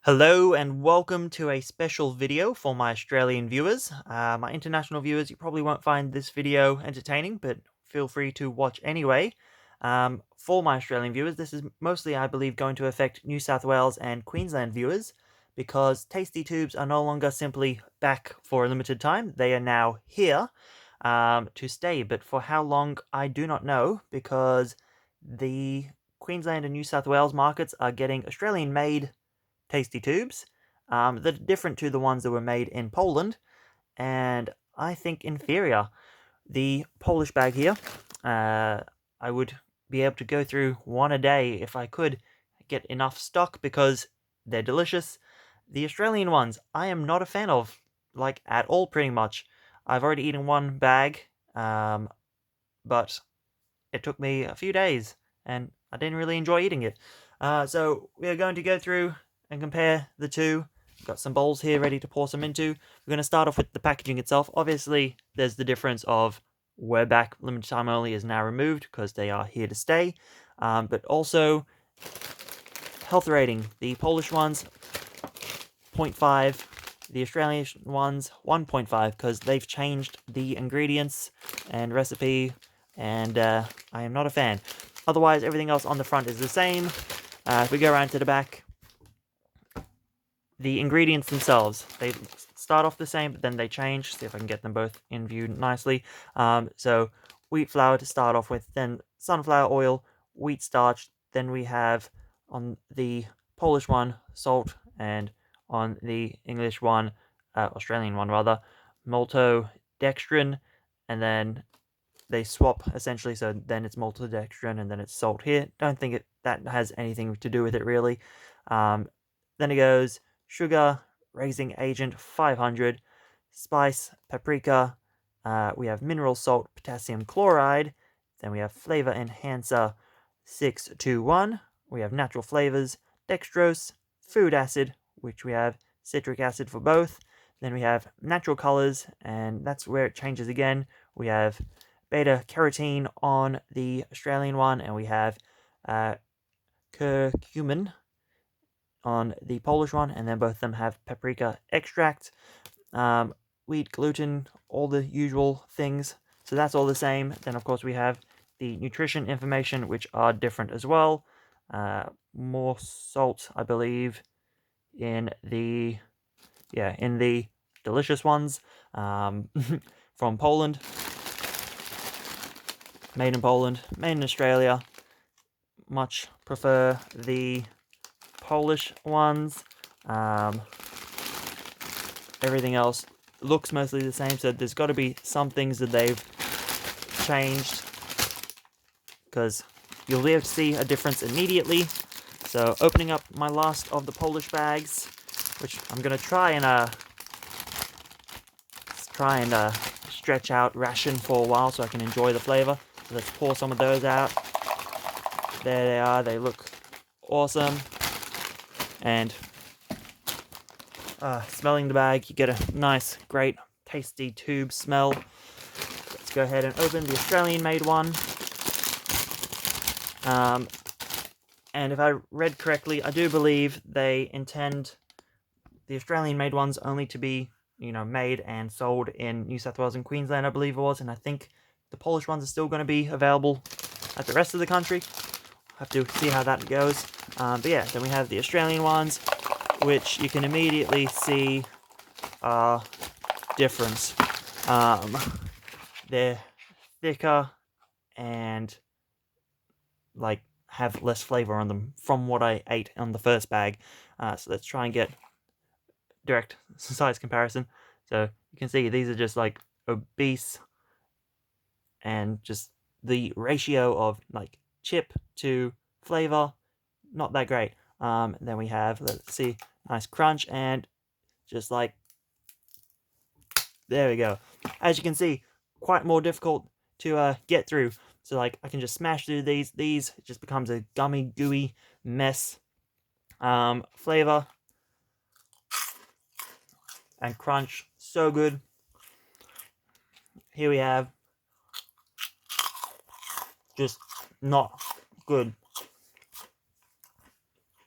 Hello and welcome to a special video for my Australian viewers. My international viewers, you probably won't find this video entertaining, but feel free to watch anyway. For my Australian viewers, this is mostly, I believe, going to affect New South Wales and Queensland viewers, because Tasty Tubes are no longer simply back for a limited time. They are now here to stay, but for how long, I do not know, because the Queensland and New South Wales markets are getting Australian-made Tasty Tubes that are different to the ones that were made in Poland, and I think inferior. The Polish bag here, I would be able to go through one a day if I could get enough stock because they're delicious. The Australian ones, I am not a fan of, like, at all, pretty much. I've already eaten one bag, but it took me a few days, and I didn't really enjoy eating it. So we are going to go through and compare the two. Got some bowls here ready to pour some into. We're going to start off with the packaging itself. Obviously, there's the difference of we're back, limited time only is now removed because they are here to stay. But also, health rating. The Polish ones, 0.5. The Australian ones, 1.5, because they've changed the ingredients and recipe, and I am not a fan. Otherwise, everything else on the front is the same. If we go around to the back, the ingredients themselves, they start off the same, but then they change. See if I can get them both in view nicely. So wheat flour to start off with, then sunflower oil, wheat starch, then we have on the Polish one, salt, and on the English one, Australian one rather, maltodextrin, and then they swap essentially, so then it's maltodextrin and then it's salt here. Don't think that has anything to do with it really. Then it goes sugar, raising agent 500, spice, paprika, we have mineral salt, potassium chloride, then we have flavor enhancer 621, we have natural flavors, dextrose, food acid, which we have citric acid for both, then we have natural colors, and that's where it changes again. We have beta carotene on the Australian one, and we have curcumin on the Polish one, and then both of them have paprika extract, wheat, gluten, all the usual things. So that's all the same. Then, of course, we have the nutrition information, which are different as well. More salt, I believe, in the delicious ones from Poland. Made in Poland, made in Australia. Much prefer the Polish ones. Everything else looks mostly the same, so there's got to be some things that they've changed, because you'll be able to see a difference immediately. So opening up my last of the Polish bags, which I'm going to try and stretch out, ration for a while so I can enjoy the flavor. So let's pour some of those out. There they are. They look awesome. And smelling the bag, you get a nice, great, tasty tube smell. Let's go ahead and open the Australian-made one. And if I read correctly, I do believe they intend the Australian-made ones only to be, made and sold in New South Wales and Queensland, I believe it was. And I think the Polish ones are still going to be available at the rest of the country. Have to see how that goes. But yeah, then we have the Australian ones, which you can immediately see a difference. They're thicker and have less flavor on them from what I ate on the first bag. So let's try and get direct size comparison. So you can see these are just obese, and just the ratio of chip to flavor, not that great. Then we have, let's see, nice crunch, and just there we go. As you can see, quite more difficult to get through. So I can just smash through these. It just becomes a gummy, gooey mess. Flavor and crunch, so good. Here we have just not good.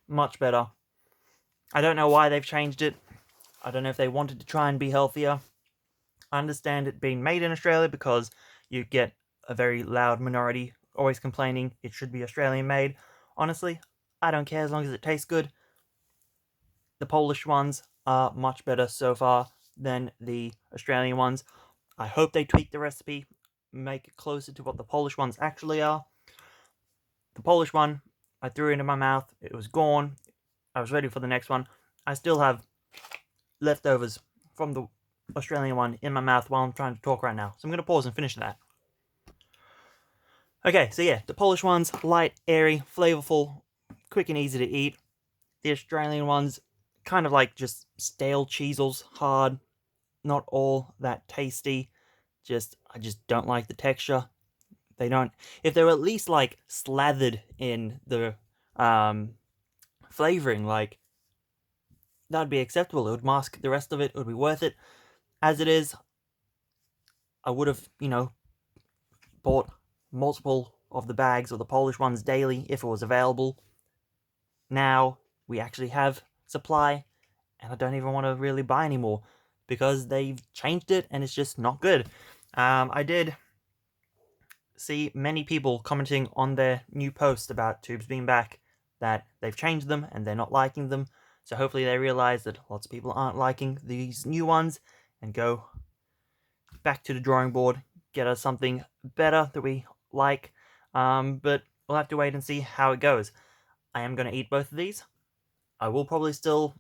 Much better. I don't know why they've changed it. I don't know if they wanted to try and be healthier. I understand it being made in Australia because you get a very loud minority always complaining it should be Australian made. Honestly, I don't care as long as it tastes good. The Polish ones are much better so far than the Australian ones. I hope they tweak the recipe, make it closer to what the Polish ones actually are. The Polish one, I threw it into my mouth, it was gone. I was ready for the next one. I still have leftovers from the Australian one in my mouth while I'm trying to talk right now. So I'm going to pause and finish that. Okay, so yeah, the Polish ones, light, airy, flavorful, quick and easy to eat. The Australian ones, kind of like just stale cheesels, hard, not all that tasty. I just don't like the texture. They don't. If they were at least like slathered in the flavoring, like that'd be acceptable. It would mask the rest of it. It would be worth it. As it is, I would have, bought multiple of the bags of the Polish ones daily if it was available. Now we actually have supply, and I don't even want to really buy anymore because they've changed it and it's just not good. I did see many people commenting on their new post about Toobs being back that they've changed them and they're not liking them. So hopefully they realize that lots of people aren't liking these new ones and go back to the drawing board, get us something better that we like. But we'll have to wait and see how it goes. I am going to eat both of these. I will probably still,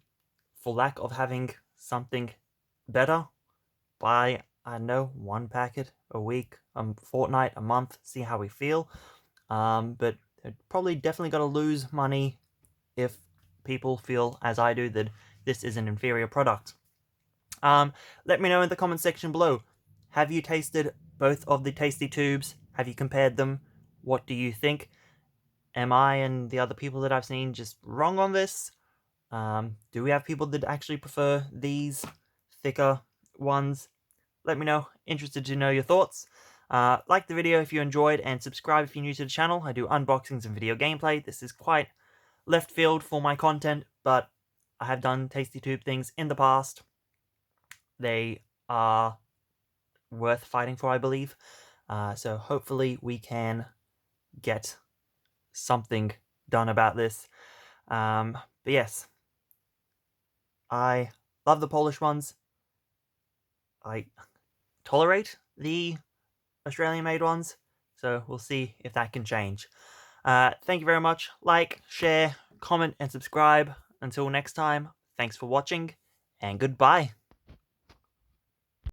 for lack of having something better, buy, I don't know, one packet a week, a fortnight, a month, see how we feel. But probably definitely got to lose money if people feel, as I do, that this is an inferior product. Let me know in the comment section below. Have you tasted both of the Tasty Toobs? Have you compared them? What do you think? Am I and the other people that I've seen just wrong on this? Do we have people that actually prefer these thicker ones? Let me know. Interested to know your thoughts. Like the video if you enjoyed, and subscribe if you're new to the channel. I do unboxings and video gameplay. This is quite left field for my content, but I have done Tasty Tube things in the past. They are worth fighting for, I believe. So hopefully we can get something done about this. But yes, I love the Polish ones. I tolerate the Australian-made ones, so we'll see if that can change. Thank you very much. Like, share, comment, and subscribe. Until next time, thanks for watching, and goodbye.